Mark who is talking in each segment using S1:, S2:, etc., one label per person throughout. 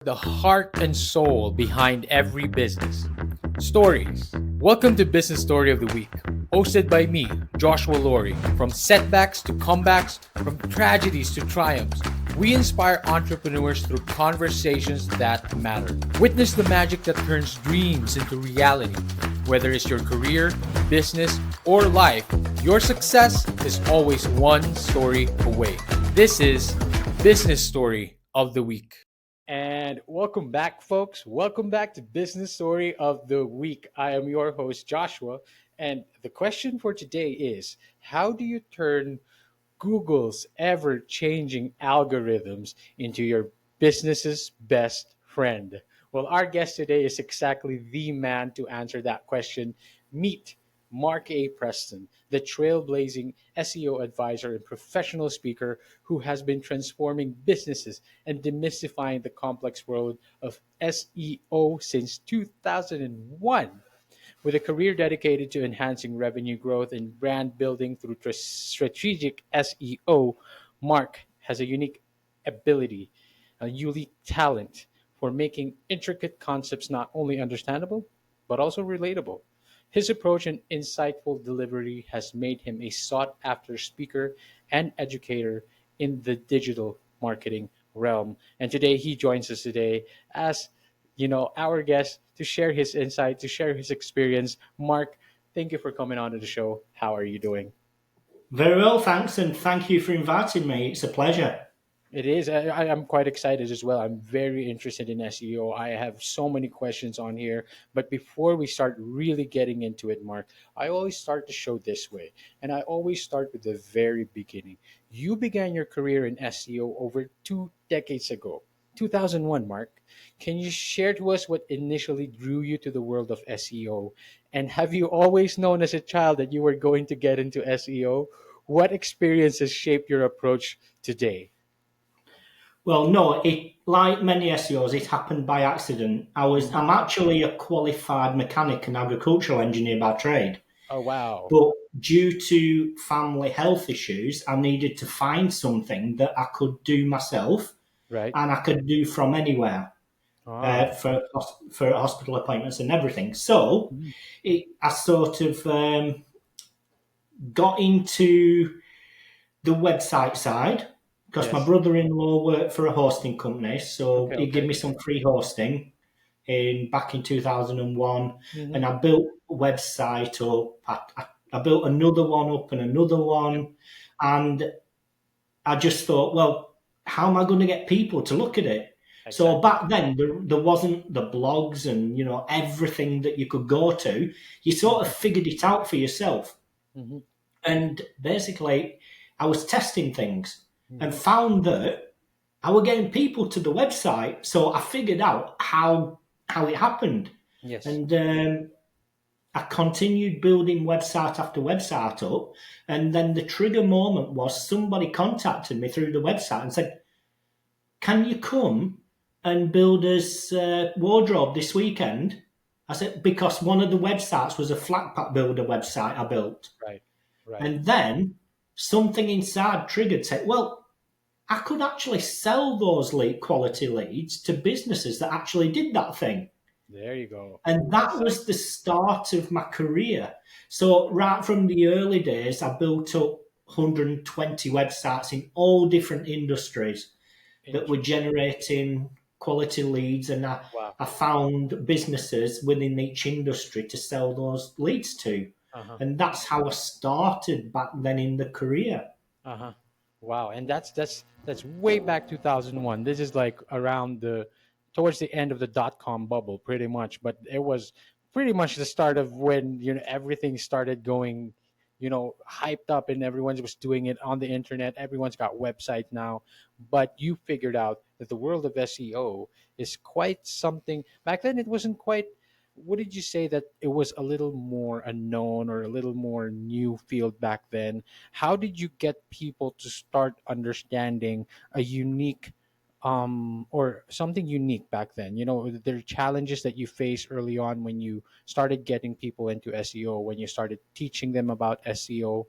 S1: the heart and soul behind every business. Stories. Welcome to Business Story of the Week, hosted by me, Joshua Laurie. From setbacks to comebacks, from tragedies to triumphs, we inspire entrepreneurs through conversations that matter. Witness the magic that turns dreams into reality. Whether it's your career, business, or life, your success is always one story away. This is Business Story of the Week. And welcome back, folks. Welcome back to Business Story of the Week. I am your host, Joshua. And the question for today is, how do you turn Google's ever changing algorithms into your business's best friend? Well, our guest today is exactly the man to answer that question. Meet Mark A. Preston, the trailblazing SEO advisor and professional speaker who has been transforming businesses and demystifying the complex world of SEO since 2001. With a career dedicated to enhancing revenue growth and brand building through strategic SEO, Mark has a unique ability, a unique talent for making intricate concepts not only understandable, but also relatable. His approach and insightful delivery has made him a sought after speaker and educator in the digital marketing realm. And today he joins us today as our guest to share his insight, to share his experience. Mark, thank you for coming on to the show. How are you doing?
S2: Very well, thanks, and thank you for inviting me. It's a pleasure.
S1: It is. I'm quite excited as well. I'm very interested in SEO. I have so many questions on here. But before we start really getting into it, Mark, I always start the show this way. And I always start with the very beginning. You began your career in SEO over 2 decades ago, 2001, Mark. Can you share to us what initially drew you to the world of SEO? And have you always known as a child that you were going to get into SEO? What experiences shaped your approach today?
S2: Well, no, it like many SEOs, it happened by accident.
S1: Mhm.
S2: I'm actually a qualified mechanic and agricultural engineer by trade,
S1: Oh, wow.
S2: but due to family health issues, I needed to find something that I could do myself
S1: Right.
S2: and I could do from anywhere
S1: Ah.
S2: for hospital appointments and everything. So
S1: Mm.
S2: I sort of got into the website side because my
S1: Yes.
S2: brother-in-law worked for a hosting company, so
S1: Okay,
S2: he gave
S1: okay.
S2: me some free hosting in back in 2001,
S1: Hmm.
S2: and I built a website up. I built another one up and another
S1: Yep.
S2: one, and I just thought, well, how am I going to get people to look at it? So
S1: Exactly.
S2: back then there wasn't the blogs and everything that you could go to. You sort of
S1: Hmm.
S2: figured it out for yourself.
S1: Hmm.
S2: And basically, I was testing things and
S1: Hmm.
S2: found that I was getting people to the website. So I figured out how it happened,
S1: Yes.
S2: and I continued building website after website up. And then the trigger moment was somebody contacted me through the website and said, "Can you come and build us wardrobe this weekend?" I said, because one of the websites was a flat pack builder website I built.
S1: Right. Right.
S2: And then something inside triggered, said, well, I could actually sell those lead quality leads to businesses that actually did that thing.
S1: There you go.
S2: And that was the start of my career. So, right from the early days, I built up 120 websites in all different industries that were
S1: Interesting.
S2: generating quality leads. And
S1: Wow.
S2: I found businesses within each industry to sell those leads to.
S1: Uh-huh.
S2: And that's how I started back then in the career.
S1: Uh-huh. Wow. And that's way back 2001. This is like around the towards the end of the dot com bubble pretty much, but it was pretty much the start of when, everything started going, hyped up and everyone was doing it on the internet. Everyone's got website now, but you figured out that the world of SEO is quite something. Back then it wasn't quite. What did you say that it was a little more unknown or a little more new field back then? How did you get people to start understanding a unique or something unique back then? There are challenges that you faced early on when you started getting people into SEO, when you started teaching them about SEO.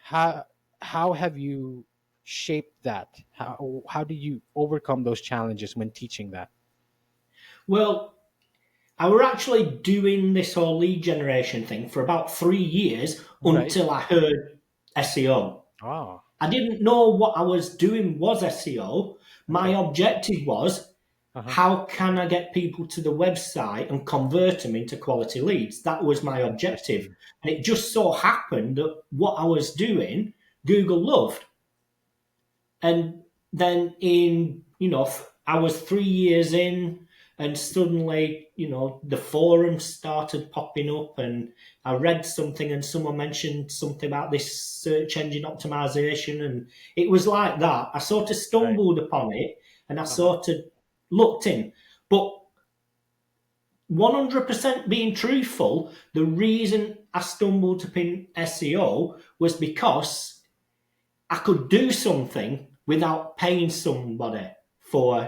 S1: How have you shaped that? How did you overcome those challenges when teaching that?
S2: Well, I were actually doing this whole lead generation thing for about 3 years
S1: Right.
S2: until I heard SEO.
S1: Oh,
S2: I didn't know what I was doing was SEO. My
S1: okay.
S2: objective was,
S1: Uh-huh.
S2: how can I get people to the website and convert them into quality leads? That was my objective.
S1: Interesting.
S2: And it just so happened that what I was doing, Google loved. And then I was 3 years in, and suddenly, the forums started popping up, and I read something, and someone mentioned something about this search engine optimization, and it was like that. I sort of
S1: Right.
S2: stumbled upon it, and I
S1: Uh-huh.
S2: sort of looked in. But 100% being truthful, the reason I stumbled upon SEO was because I could do something without paying somebody for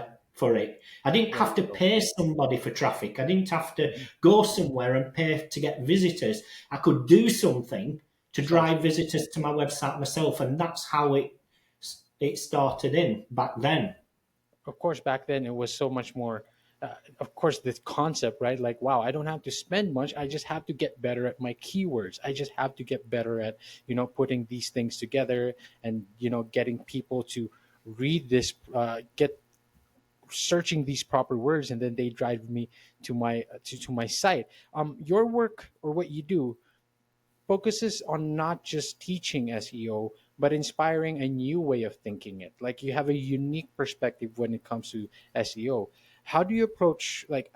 S2: it. I didn't
S1: Very
S2: have to
S1: cool.
S2: pay somebody for traffic. I didn't have to
S1: Mhm.
S2: go somewhere and pay to get visitors. I could do something to drive
S1: Precisely.
S2: visitors to my website myself, and that's how it started in back then.
S1: Of course, back then it was so much more. Of course, this concept, right? Like, wow, I don't have to spend much. I just have to get better at my keywords. I just have to get better at, putting these things together and, getting people to read this, get searching these proper words, and then they drive me to my site. Your work or what you do focuses on not just teaching SEO, but inspiring a new way of thinking it. Like you have a unique perspective when it comes to SEO. How do you approach like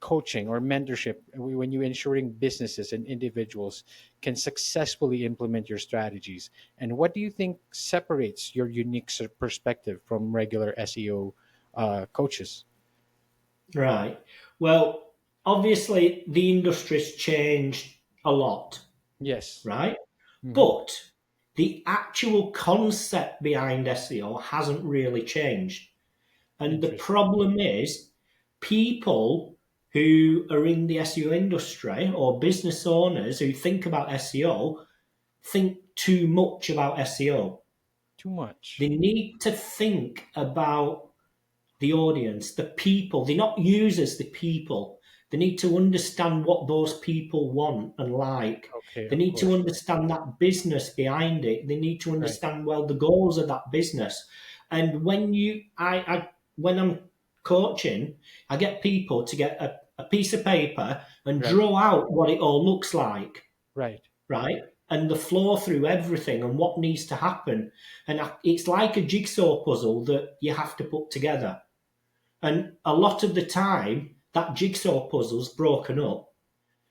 S1: coaching or mentorship when you're ensuring businesses and individuals can successfully implement your strategies? And what do you think separates your unique perspective from regular SEO coaches?
S2: Right. Well, obviously the industry's changed a lot,
S1: Yes.
S2: right?
S1: Hmm.
S2: But the actual concept behind SEO hasn't really changed. And the
S1: Interesting.
S2: problem is, people who are in the SEO industry or business owners who think about SEO think too much about SEO.
S1: Too much.
S2: They need to think about the audience, the people. They're not users, the people. They need to understand what those people want and like.
S1: Okay,
S2: They
S1: of
S2: need to
S1: course.
S2: understand that business behind it. They need to
S1: Right.
S2: understand well the goals of that business. And when I'm coaching, I get people to get a piece of paper and
S1: Right.
S2: draw out what it all looks like,
S1: Right.
S2: right? And the flow through everything and what needs to happen. And it's like a jigsaw puzzle that you have to put together. And a lot of the time, that jigsaw puzzle's broken up.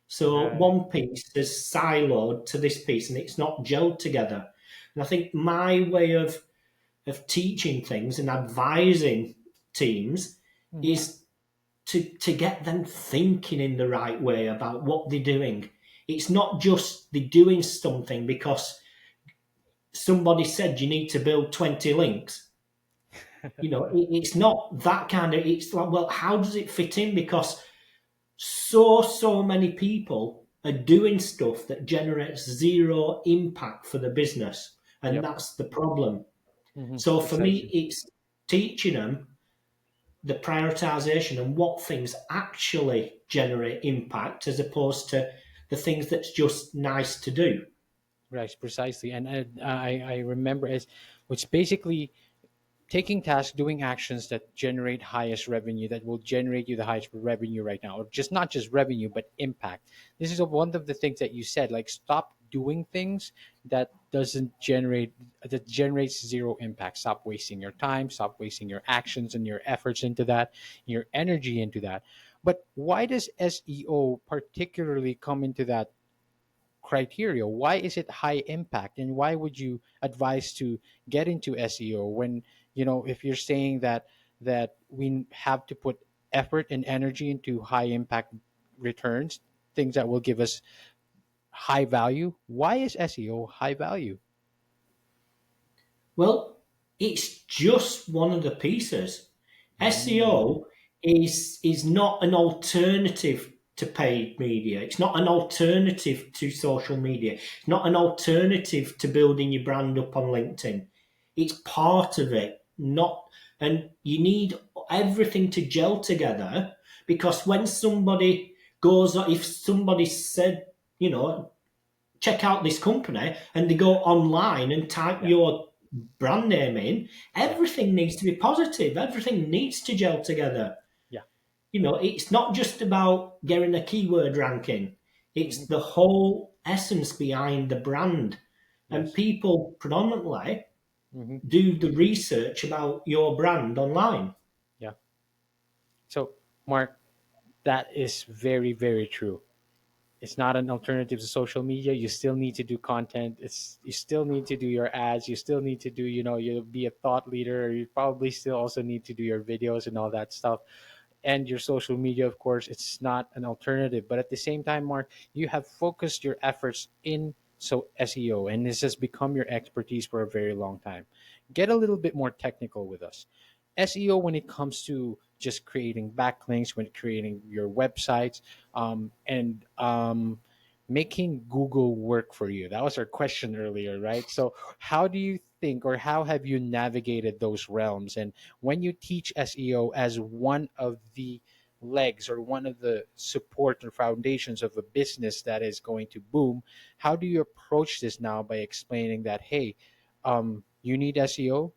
S2: So
S1: Right.
S2: one piece is siloed to this piece and it's not gelled together. And I think my way of teaching things and advising teams
S1: Mhm.
S2: is to get them thinking in the right way about what they're doing. It's not just they're doing something because somebody said you need to build 20 links. It's not that kind of, it's like, well, how does it fit in? Because so many people are doing stuff that generates zero impact for the business, and
S1: Yep.
S2: that's the problem.
S1: Hmm.
S2: So for me,
S1: Precisely.
S2: it's teaching them the prioritization and what things actually generate impact as opposed to the things that's just nice to do.
S1: Right. Precisely. And I remember as which basically taking tasks, doing actions that generate highest revenue, that will generate you the highest revenue right now, or just not just revenue, but impact. This is one of the things that you said, like stop doing things that doesn't generate, that generates zero impact. Stop wasting your time, stop wasting your actions and your efforts into that, your energy into that. But why does SEO particularly come into that criteria? Why is it high impact, and why would you advise to get into SEO when, if you're saying that we have to put effort and energy into high impact returns, things that will give us high value? Why is SEO high value?
S2: Well, it's just one of the pieces.
S1: Mm,
S2: SEO is not an alternative to paid media. It's not an alternative to social media. It's not an alternative to building your brand up on LinkedIn. It's part of it. Not, and you need everything to gel together. Because when somebody goes, if somebody said, check out this company, and they go online and type
S1: Yeah.
S2: your brand name in,
S1: Yeah.
S2: everything needs to be positive. Everything needs to gel together.
S1: Yeah.
S2: It's not just about getting a keyword ranking. It's
S1: Hmm.
S2: the whole essence behind the brand. And
S1: Yes.
S2: people predominantly
S1: Hmm.
S2: do the research about your brand online.
S1: Yeah. So, Mark, that is very, very true. It's not an alternative to social media. You still need to do content. You still need to do your ads. You still need to do, you'll be a thought leader. You probably still also need to do your videos and all that stuff. And your social media, of course, it's not an alternative. But at the same time, Mark, you have focused your efforts in SEO, and this has become your expertise for a very long time. Get a little bit more technical with us. SEO, when it comes to just creating backlinks, when creating your websites, and making Google work for you. That was our question earlier, right? So, how do you think, or how have you navigated those realms? And when you teach SEO as one of the legs or one of the support or foundations of a business that is going to boom, how do you approach this now by explaining that, hey, you need SEO,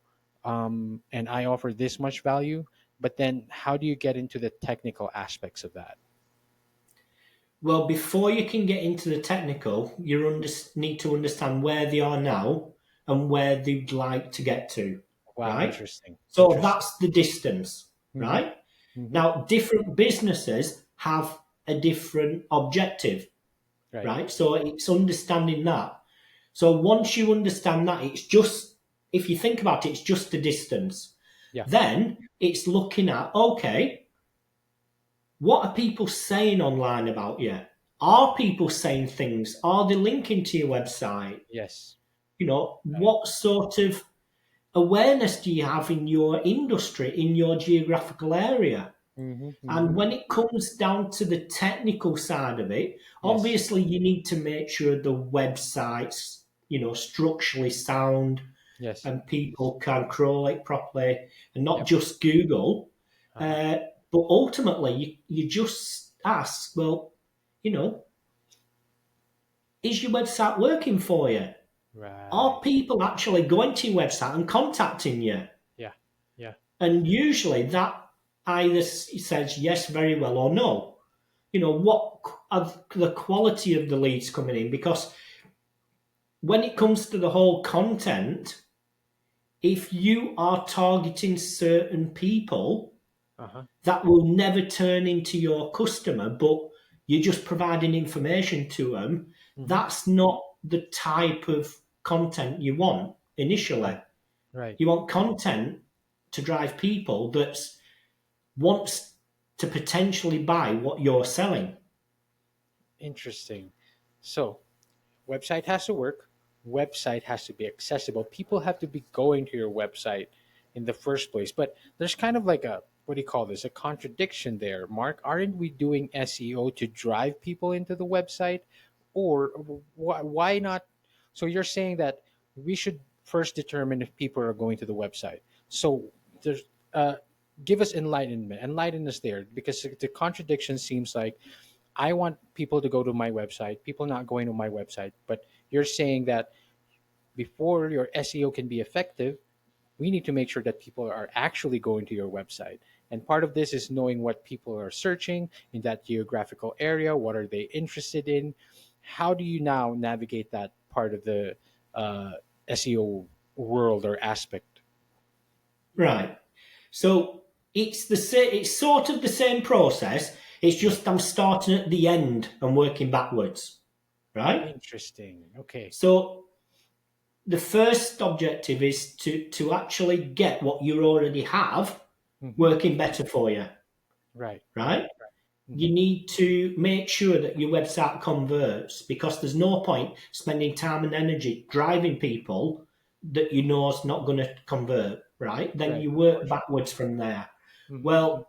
S1: and I offer this much value? But then, how do you get into the technical aspects of that?
S2: Well, before you can get into the technical, need to understand where they are now and where they'd like to get to,
S1: Wow,
S2: right?
S1: interesting,
S2: So
S1: interesting.
S2: that's the distance,
S1: Mm-hmm.
S2: right?
S1: Mm-hmm.
S2: Now, different businesses have a different objective,
S1: Right.
S2: right? So it's understanding that. So once you understand that, it's just, if you think about it, it's just the distance.
S1: Yeah.
S2: Then it's looking at, okay, what are people saying online about you? Are people saying things? Are they linking to your website?
S1: Yes. Right.
S2: What sort of awareness do you have in your industry, in your geographical area?
S1: Mm-hmm.
S2: And
S1: Mm-hmm.
S2: when it comes down to the technical side of it,
S1: Yes.
S2: obviously you need to make sure the website's, structurally sound
S1: Yes.
S2: and people can crawl it properly and not
S1: Yep.
S2: just Google.
S1: Uh-huh.
S2: Uh, but ultimately, you just ask, well, you know, is your website working for you? Are
S1: Right.
S2: people actually going to your website and contacting you?
S1: Yeah. Yeah.
S2: And usually that either says yes, very well, or no. What are the quality of the leads coming in? Because when it comes to the whole content, if you are targeting certain people,
S1: Uh-huh.
S2: that will never turn into your customer, but you're just providing information to them.
S1: Mm-hmm.
S2: That's not the type of content you want initially.
S1: Right. Right.
S2: You want content to drive people that wants to potentially buy what you're selling.
S1: Interesting. So, website has to work. Website has to be accessible. People have to be going to your website in the first place. But there's kind of like a, what do you call this, a contradiction there, Mark. Aren't we doing SEO to drive people into the website? Or why not? So you're saying that we should first determine if people are going to the website. So there's give us enlighten us there, because the contradiction seems like I want people to go to my website, people not going to my website. But you're saying that before your SEO can be effective, we need to make sure that people are actually going to your website. And part of this is knowing what people are searching in that geographical area. What are they interested in? How do you now navigate that part of the uh, SEO world or aspect?
S2: Right. So it's sort of the same process. It's
S1: Yeah.
S2: just I'm starting at the end and working backwards. Right?
S1: Interesting. Okay.
S2: So the first objective is to actually get what you already have
S1: Hmm.
S2: working better for you.
S1: Right.
S2: Right?
S1: Right. Right. Hmm.
S2: You need to make sure that your website converts, because there's no point spending time and energy driving people that you know is not going to convert, right? Then
S1: Right.
S2: you
S1: Of
S2: work
S1: course.
S2: backwards from there.
S1: Hmm.
S2: Well,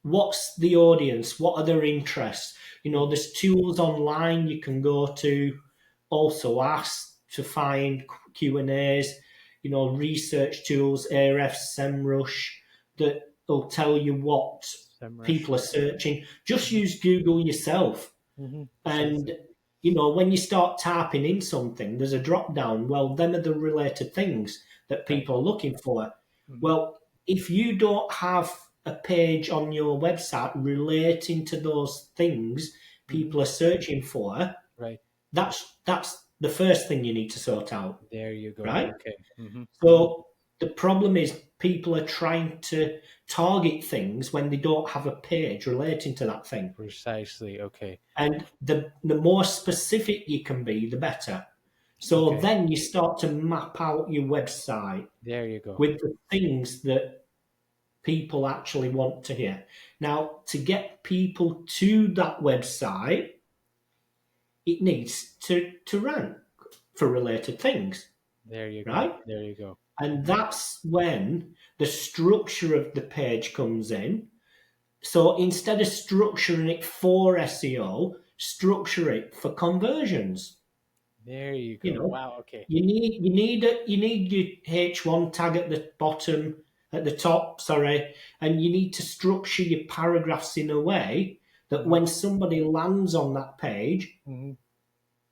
S2: what's the audience? What are their interests?
S1: Hmm.
S2: There's tools online you can go to, also ask to find Q&As, research tools, Ahrefs, SEMrush, that will tell you what people are
S1: SEMrush.
S2: searching. Just
S1: Mhm,
S2: use Google yourself. And,
S1: precisely.
S2: when you start typing in something, there's a drop down. Well, them are the related things that
S1: Right.
S2: people are looking for.
S1: Mhm,
S2: Well, if you don't have a page on your website relating to those things
S1: mhm,
S2: people are searching for,
S1: right.
S2: that's the first thing you need to sort out,
S1: There you go.
S2: right?
S1: Okay.
S2: So the problem is people are trying to target things when they don't have a page relating to that thing.
S1: Precisely. Okay.
S2: And the more specific you can be, the better. So
S1: Okay.
S2: then you start to map out your website
S1: There you go.
S2: with the things that people actually want to hear. Now, to get people to that website, it needs to rank for related things,
S1: There you go.
S2: right?
S1: There you go.
S2: And that's when the structure of the page comes in. So instead of structuring it for SEO, structure it for conversions.
S1: There you
S2: You
S1: go.
S2: know,
S1: Wow. Okay.
S2: you need your H1 tag at the bottom, at the top, sorry, and you need to structure your paragraphs in a way that
S1: hmm
S2: when somebody lands on that page,
S1: hmm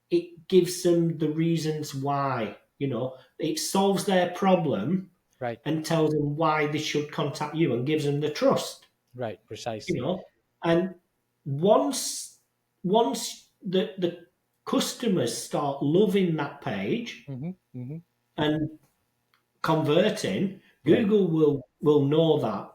S2: it gives them the reasons why. It solves their problem
S1: Right.
S2: and tells them why they should contact you and gives them the trust.
S1: Right.
S2: you
S1: Precisely.
S2: know and once the customers start loving that page
S1: Hmm
S2: and converting,
S1: Right.
S2: Google will know that,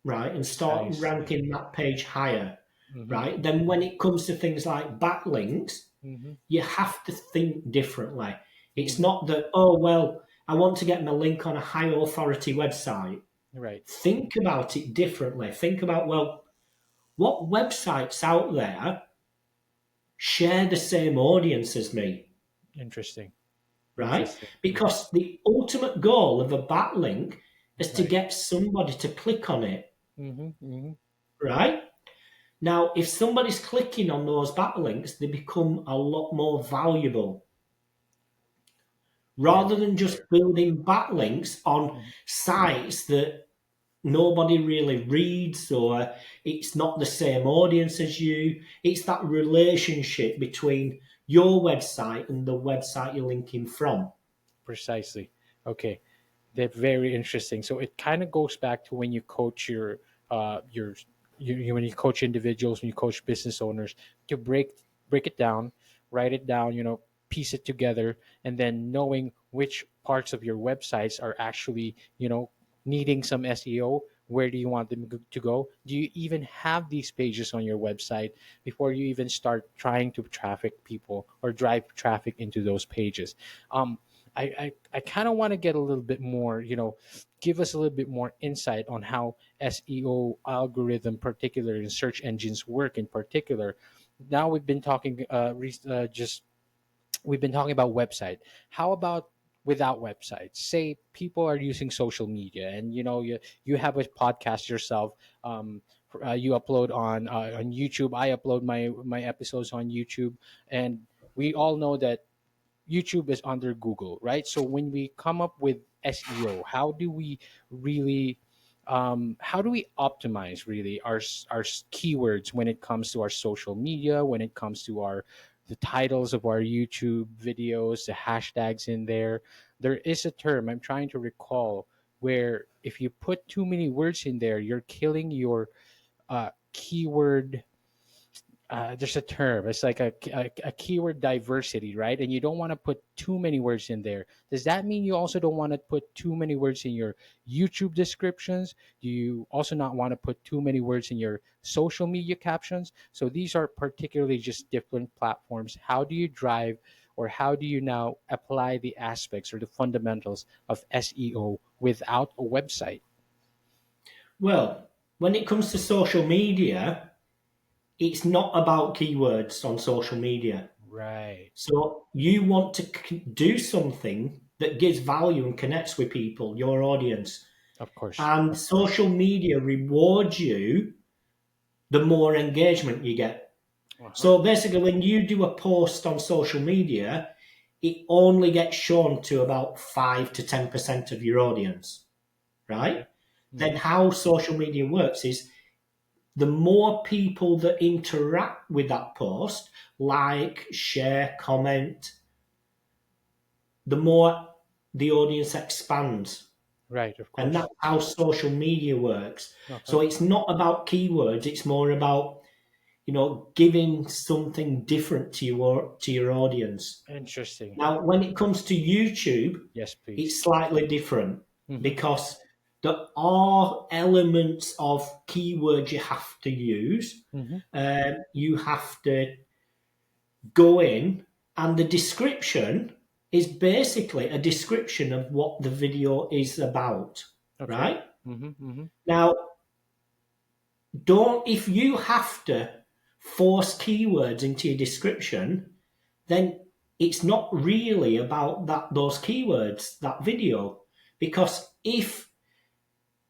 S2: right, and start
S1: Precisely.
S2: ranking that page higher,
S1: hmm
S2: right. Then when it comes to things like backlinks,
S1: hmm
S2: you have to think differently. It's
S1: hmm
S2: not that, oh well, I want to get my link on a high authority website.
S1: Right.
S2: Think about it differently. Think about, well, what websites out there share the same audience as me,
S1: Interesting.
S2: right?
S1: Interesting.
S2: Because the ultimate goal of a backlink is to
S1: Right.
S2: get somebody to click on it,
S1: Hmm
S2: right? Now, if somebody's clicking on those backlinks, they become a lot more valuable
S1: Very
S2: rather than just
S1: clear.
S2: building backlinks on
S1: Mhm.
S2: sites that nobody really reads, or it's not the same audience as you. It's that relationship between your website and the website you're linking from.
S1: Precisely. Okay. That's very interesting. So it kind of goes back to when you coach your when you coach individuals, when you coach business owners to break it down, write it down, piece it together, and then knowing which parts of your websites are actually needing some SEO. Where do you want them to go? Do you even have these pages on your website before you even start trying to traffic people or drive traffic into those pages? Um, I kind of want to get a little bit more, give us a little bit more insight on how SEO algorithm, particular in search engines, work in particular. Now we've been talking, just we've been talking about website. How about without websites? Say people are using social media, and you have a podcast yourself. You upload on YouTube. I upload my episodes on YouTube, and we all know that YouTube is under Google, right? So when we come up with SEO, how do we optimize really our keywords when it comes to our social media, when it comes to the titles of our YouTube videos, the hashtags in there? There is a term I'm trying to recall where if you put too many words in there, you're killing your keyword. There's a term. It's like a keyword diversity, right? And you don't want to put too many words in there. Does that mean you also don't want to put too many words in your YouTube descriptions? Do you also not want to put too many words in your social media captions? So these are particularly just different platforms. How do you drive, or how do you now apply the aspects or the fundamentals of SEO without a website?
S2: Well, when it comes to social media, it's not about keywords on social media.
S1: Right.
S2: So you want to do something that gives value and connects with people, your audience.
S1: Of course.
S2: And
S1: Of course.
S2: social media rewards you the more engagement you get.
S1: Uh-huh.
S2: So basically, when you do a post on social media, it only gets shown to about 5 to 10% of your audience, right?
S1: Okay.
S2: Then
S1: hmm
S2: how social media works is the more people that interact with that post, like, share, comment, the more the audience expands.
S1: Right, of
S2: And
S1: course.
S2: that's how social media works.
S1: Okay.
S2: So it's not about keywords, it's more about, giving something different to your audience.
S1: Interesting.
S2: Now, when it comes to YouTube,
S1: Yes, please.
S2: it's slightly different
S1: Mm-hmm.
S2: because there are elements of keywords you have to use.
S1: Mm-hmm.
S2: You have to go in, and the description is basically a description of what the video is about,
S1: Okay.
S2: right?
S1: Mm-hmm. Mm-hmm.
S2: Now, don't if you have to force keywords into your description, then it's not really about those keywords, that video. Because if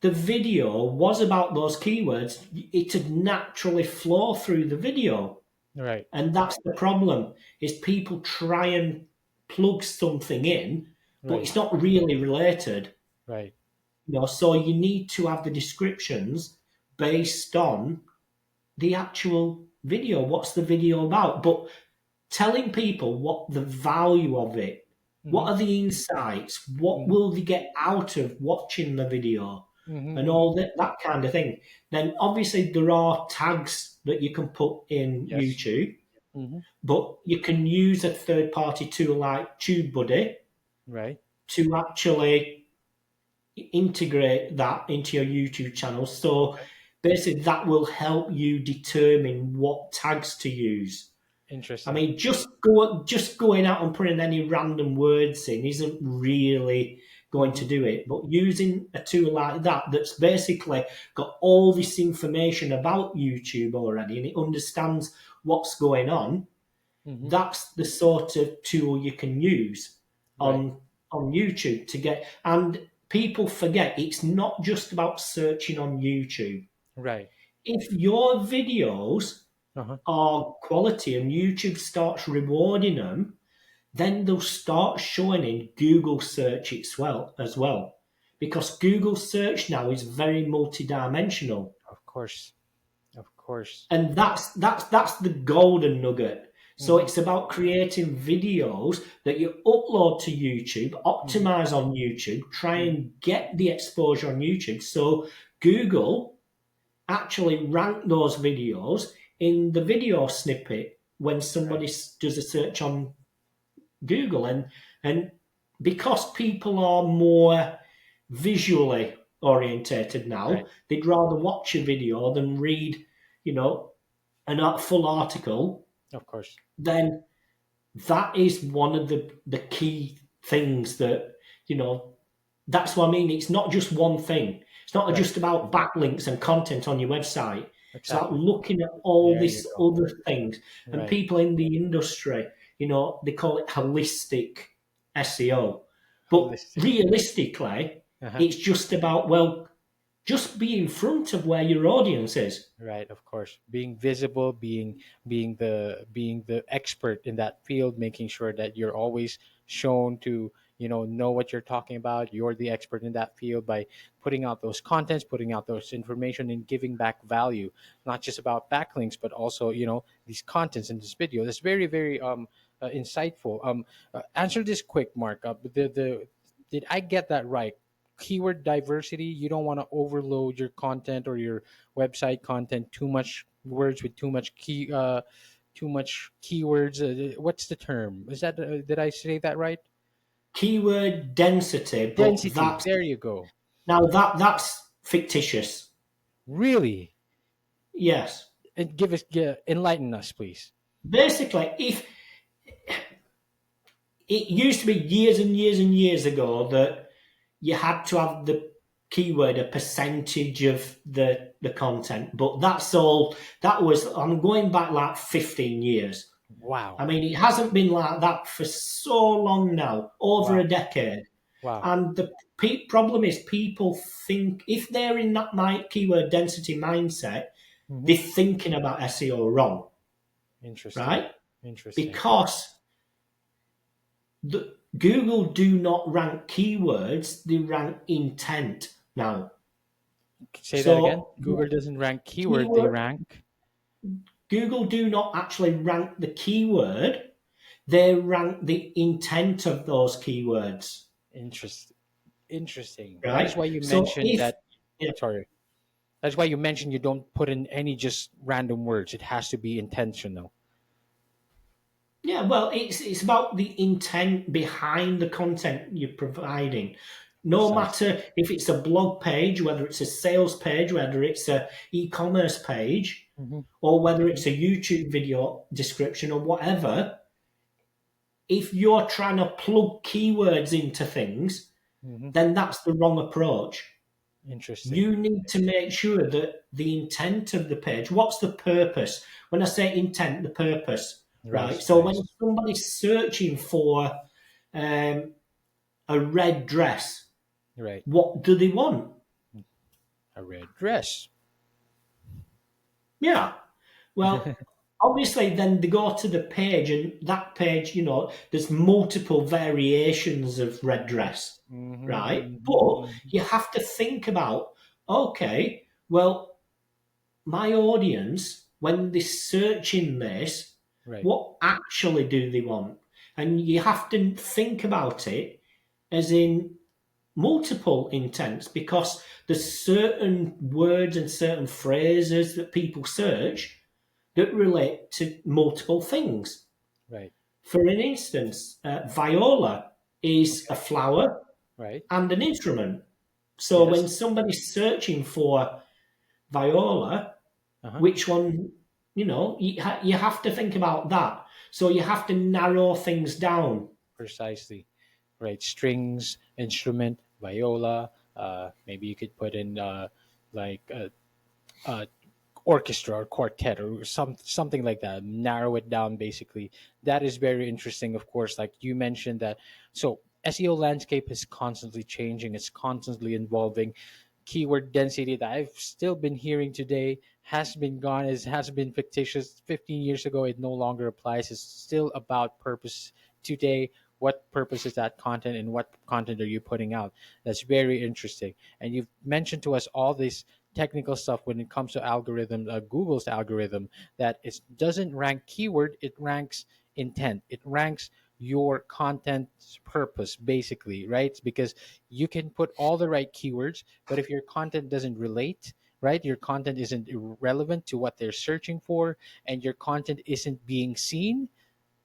S2: the video was about those keywords, it'd naturally flow through the video.
S1: Right.
S2: And that's the problem, is people try and plug something in, but
S1: Right.
S2: it's not really related.
S1: Right.
S2: So you need to have the descriptions based on the actual video. What's the video about? But telling people what the value of it,
S1: Mm-hmm.
S2: what are the insights, what
S1: Mm-hmm.
S2: will they get out of watching the video, and
S1: Mm-hmm.
S2: all that kind of thing. Then obviously there are tags that you can put in
S1: Yes.
S2: YouTube,
S1: Mm-hmm.
S2: but you can use a third party tool like TubeBuddy
S1: Right.
S2: to actually integrate that into your YouTube channel. So
S1: Okay.
S2: basically, that will help you determine what tags to use. I
S1: Interesting.
S2: mean, just going out and putting any random words in isn't really going
S1: Mm-hmm.
S2: to do it. But using a tool like that, that's basically got all this information about YouTube already, and it understands what's going on,
S1: Mm-hmm.
S2: that's the sort of tool you can use
S1: Right.
S2: on YouTube to get. And people forget it's not just about searching on YouTube.
S1: Right.
S2: If your videos
S1: Uh-huh.
S2: are quality and YouTube starts rewarding them, then they'll start showing in Google search as well. Because Google search now is very multidimensional.
S1: Of course. Of course.
S2: And that's the golden nugget. So
S1: Mm-hmm.
S2: it's about creating videos that you upload to YouTube,
S1: Mm-hmm.
S2: optimize on YouTube, try
S1: Mm-hmm.
S2: and get the exposure on YouTube. So Google actually rank those videos in the video snippet when
S1: Right.
S2: somebody does a search on Google. And because people are more visually orientated now,
S1: Right.
S2: they'd rather watch a video than read, you know, a full article.
S1: Of course.
S2: Then that is one of the key things that, that's what I mean. It's not just one thing. It's not
S1: Right.
S2: just about backlinks and content on your website. It's about
S1: Exactly.
S2: looking at all
S1: There you
S2: these
S1: go.
S2: other things. And
S1: Right.
S2: people in the industry, they call it holistic SEO. But
S1: Holistic.
S2: realistically,
S1: Uh-huh.
S2: it's just about, well, just be in front of where your audience is.
S1: Right, of course. Being visible, being the expert in that field, making sure that you're always shown to, know what you're talking about. You're the expert in that field by putting out those contents, putting out those information and giving back value. Not just about backlinks, but also, these contents in this video. That's very, very insightful. Answer this quick, Mark. The did I get that right? Keyword diversity, you don't want to overload your content or your website content too much words with too much keywords. What's the term? Is that did I say that right?
S2: Keyword density, but
S1: Density. There you go.
S2: that's fictitious.
S1: Really,
S2: Yes.
S1: and enlighten us, please.
S2: Basically, if it used to be years and years and years ago that you had to have the keyword a percentage of the content, but I'm going back like 15 years. I
S1: Wow.
S2: mean, it hasn't been like that for so long now, over
S1: Wow.
S2: a decade.
S1: Wow.
S2: And the problem is people think if they're in that keyword density mindset,
S1: Hmm.
S2: they're thinking about SEO wrong,
S1: Interesting.
S2: right?
S1: Interesting.
S2: Because Google do not rank keywords; they rank intent now.
S1: Say that again.
S2: So
S1: Google doesn't rank keyword; they
S2: keyword,
S1: rank.
S2: Google do not actually rank the keyword, they rank the intent of those keywords,
S1: Interest, interesting. That is
S2: right?
S1: why you
S2: So
S1: mentioned
S2: if
S1: that. Sorry. That's why you mentioned you don't put in any just random words. It has to be intentional.
S2: Yeah, well, it's about the intent behind the content you're providing. No
S1: Precisely.
S2: matter if it's a blog page, whether it's a sales page, whether it's a e-commerce page,
S1: Mm-hmm.
S2: or whether it's a YouTube video description or whatever, if you're trying to plug keywords into things,
S1: Mm-hmm.
S2: then that's the wrong approach.
S1: Interesting.
S2: You need to make sure that the intent of the page, what's the purpose? When I say intent, the purpose, right?
S1: Right.
S2: So when
S1: Right.
S2: somebody's searching for um, a red dress,
S1: Right.
S2: what do they want?
S1: A red dress.
S2: Yeah. Well, obviously, then they go to the page, and that page, there's multiple variations of red dress,
S1: Mm-hmm.
S2: right?
S1: Mm-hmm.
S2: But
S1: Mm-hmm.
S2: you have to think about, okay, well, my audience, when they're searching this,
S1: Right.
S2: what actually do they want? And you have to think about it as in multiple intents because there's certain words and certain phrases that people search that relate to multiple things.
S1: Right.
S2: For an instance, viola is a
S1: Okay.
S2: flower
S1: Right.
S2: and an instrument. So when
S1: Yes.
S2: somebody's searching for viola,
S1: Uh-huh.
S2: which one, you have to think about that. So you have to narrow things down.
S1: Precisely. Right. Strings, instrument, viola. Maybe you could put in like uh, orchestra or quartet or something like that. Narrow it down basically. That is very interesting. Of course, like you mentioned that. So SEO landscape is constantly changing. It's constantly evolving. Keyword density that I've still been hearing today has been gone. It has been fictitious. 15 years ago, it no longer applies. It's still about purpose today. What purpose is that content and what content are you putting out? That's very interesting. And you've mentioned to us all this technical stuff when it comes to algorithm, Google's algorithm, that it doesn't rank keyword, it ranks intent. It ranks your content's purpose, basically, right? Because you can put all the right keywords, but if your content doesn't relate, right, your content isn't relevant to what they're searching for, and your content isn't being seen,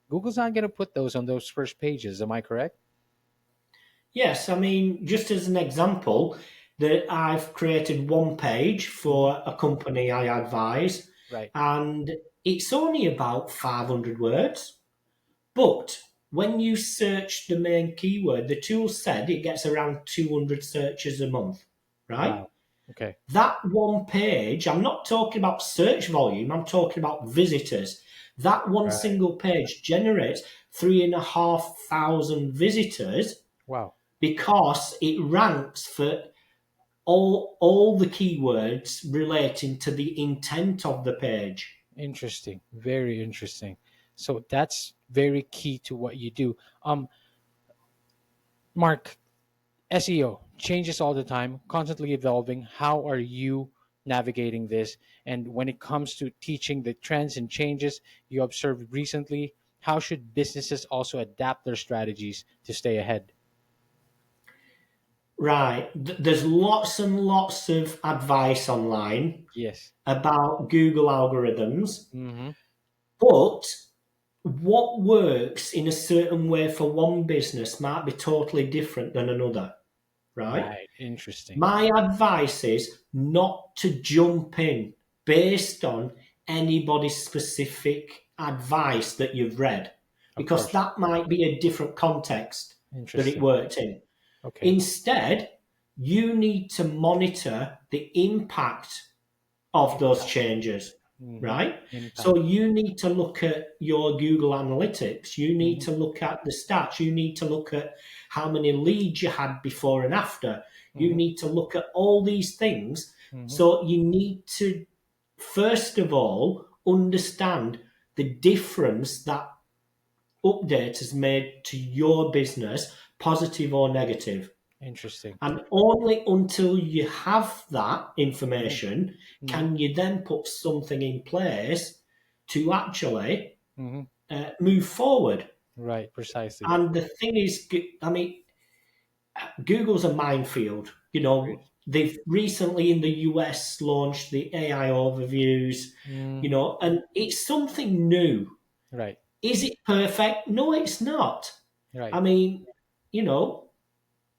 S1: Google's not going to put those on those first pages. Am I correct?
S2: Yes, I mean, just as an example, that I've created one page
S1: Hmm.
S2: for a company I advise,
S1: Right.
S2: and it's only about 500 words. But when you search the main keyword, the tool said it gets around 200 searches a month, right?
S1: Wow. Okay.
S2: That one page, I'm not talking about search volume, I'm talking about visitors. That one
S1: Right.
S2: single page generates 3,500 visitors
S1: Wow.
S2: because it ranks for all the keywords relating to the intent of the page.
S1: Interesting. Very interesting. So that's very key to what you do. Mark, SEO changes all the time, constantly evolving. How are you navigating this? And when it comes to teaching the trends and changes you observed recently, how should businesses also adapt their strategies to stay ahead?
S2: Right. There's lots and lots of advice online
S1: Yes.
S2: about Google algorithms,
S1: Mm-hmm.
S2: but what works in a certain way for one business might be totally different than another, right?
S1: Right. Interesting.
S2: My advice is not to jump in based on anybody's specific advice that you've read,
S1: Of
S2: because
S1: course.
S2: that might be a different context that it
S1: Interesting.
S2: worked in.
S1: Okay.
S2: Instead, you need to monitor the impact of those
S1: Impact.
S2: changes,
S1: Mm-hmm.
S2: right? So
S1: Impact.
S2: you need to look at your Google Analytics. You need
S1: Mm-hmm.
S2: to look at the stats. You need to look at how many leads you had before and after. You
S1: Mm-hmm.
S2: need to look at all these things.
S1: Mm-hmm.
S2: So you need to, first of all, understand the difference that update has made to your business, positive or negative.
S1: Interesting.
S2: And only until you have that
S1: Hmm.
S2: information
S1: Hmm.
S2: can you then put something in place to actually
S1: Hmm.
S2: move forward.
S1: Right. Precisely.
S2: And the thing is, I mean, Google's a minefield. You know, they've recently in the US launched the AI overviews,
S1: Mm,
S2: you know, and it's something new.
S1: right.
S2: Is it perfect? No, it's not. I
S1: Right.
S2: mean, you know,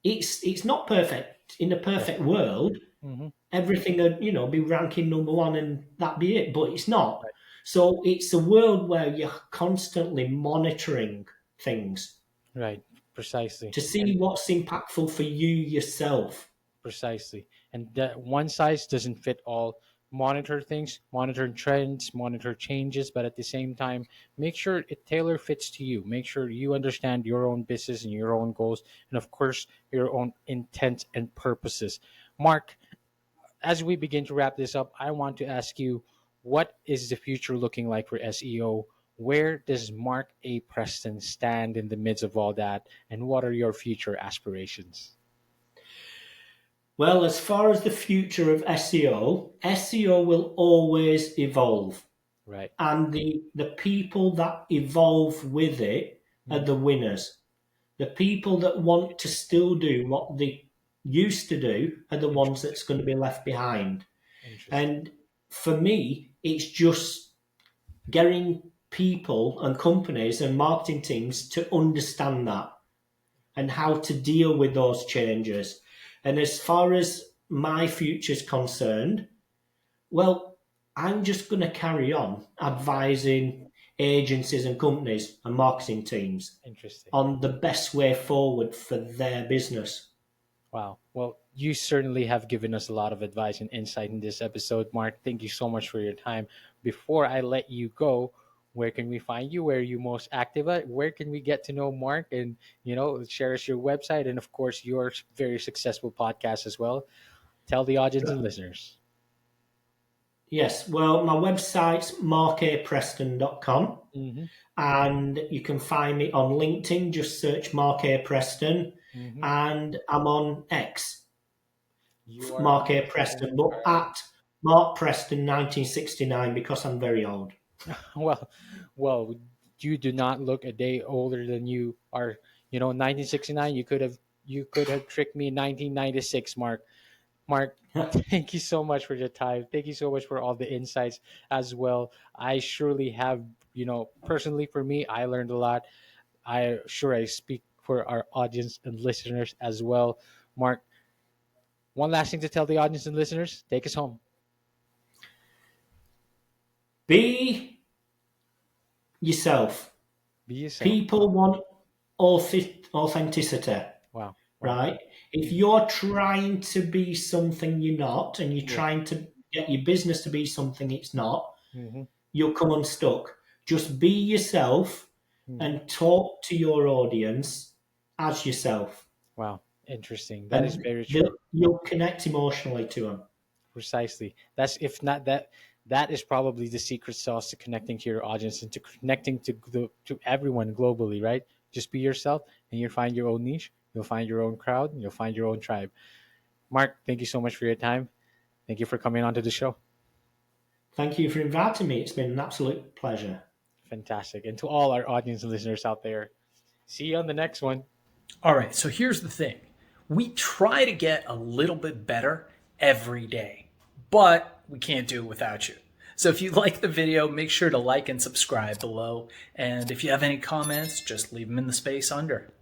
S2: it's not perfect. In a
S1: Yes.
S2: perfect world,
S1: Hmm.
S2: everything would, you know, be ranking number one and that be it, but it's not.
S1: Right.
S2: So it's a world where you're constantly monitoring things
S1: Right. Precisely.
S2: to see
S1: And
S2: what's impactful for you yourself.
S1: precisely. And that one size doesn't fit all. Monitor things, monitor trends, monitor changes, but at the same time, make sure it tailor fits to you. Make sure you understand your own business and your own goals, and of course, your own intent and purposes. Mark, as we begin to wrap this up, I want to ask you, what is the future looking like for SEO? Where does Mark A. Preston stand in the midst of all that? And what are your future aspirations?
S2: Well, as far as the future of SEO, SEO will always evolve.
S1: Right.
S2: And the people that evolve with it are
S1: Hmm.
S2: the winners. The people that want to still do what they used to do are the ones
S1: Interesting.
S2: that's going to be left behind.
S1: Interesting.
S2: And for me, it's just getting people and companies and marketing teams to understand that and how to deal with those changes. And as far as my future's concerned, well, I'm just going to carry on advising agencies and companies and marketing teams
S1: Interesting.
S2: on the best way forward for their business.
S1: Wow. Well, you certainly have given us a lot of advice and insight in this episode, Mark. Thank you so much for your time. Before I let you go, where can we find you? Where are you most active at? Where can we get to know Mark and, share us your website and, of course, your very successful podcast as well? Tell the audience and listeners.
S2: Yes, well, my website's markapreston.com
S1: Mm-hmm.
S2: and you can find me on LinkedIn. Just search Mark A. Preston,
S1: Mm-hmm.
S2: and I'm on X,
S1: You are
S2: Mark
S1: on
S2: A.
S1: LinkedIn.
S2: Preston, but at Mark Preston 1969 because I'm very old.
S1: Well, well, you do not look a day older than you are. 1969. You could have tricked me in 1996, Mark. Mark, thank you so much for your time. Thank you so much for all the insights as well. I surely have, personally for me, I learned a lot. I speak for our audience and listeners as well. Mark, one last thing to tell the audience and listeners. Take us home.
S2: Be yourself.
S1: Be yourself.
S2: People
S1: Wow.
S2: want authenticity,
S1: Wow. Wow.
S2: right? If you're trying to be something you're not and you're
S1: Yeah.
S2: trying to get your business to be something it's not,
S1: Hmm.
S2: you'll come unstuck. Just be yourself
S1: Hmm.
S2: and talk to your audience as yourself,
S1: Wow. Interesting. That is
S2: and
S1: very true.
S2: you'll connect emotionally to them.
S1: Precisely. That's if not that. That is probably the secret sauce to connecting to your audience and to connecting to everyone globally, right? Just be yourself, and you'll find your own niche. You'll find your own crowd. And you'll find your own tribe. Mark, thank you so much for your time. Thank you for coming onto the show.
S2: Thank you for inviting me. It's been an absolute pleasure.
S1: Fantastic. And to all our audience and listeners out there, see you on the next one.
S3: All right, so here's the thing, we try to get a little bit better every day, but we can't do it without you. So if you like the video, make sure to like and subscribe below. And if you have any comments, just leave them in the space under.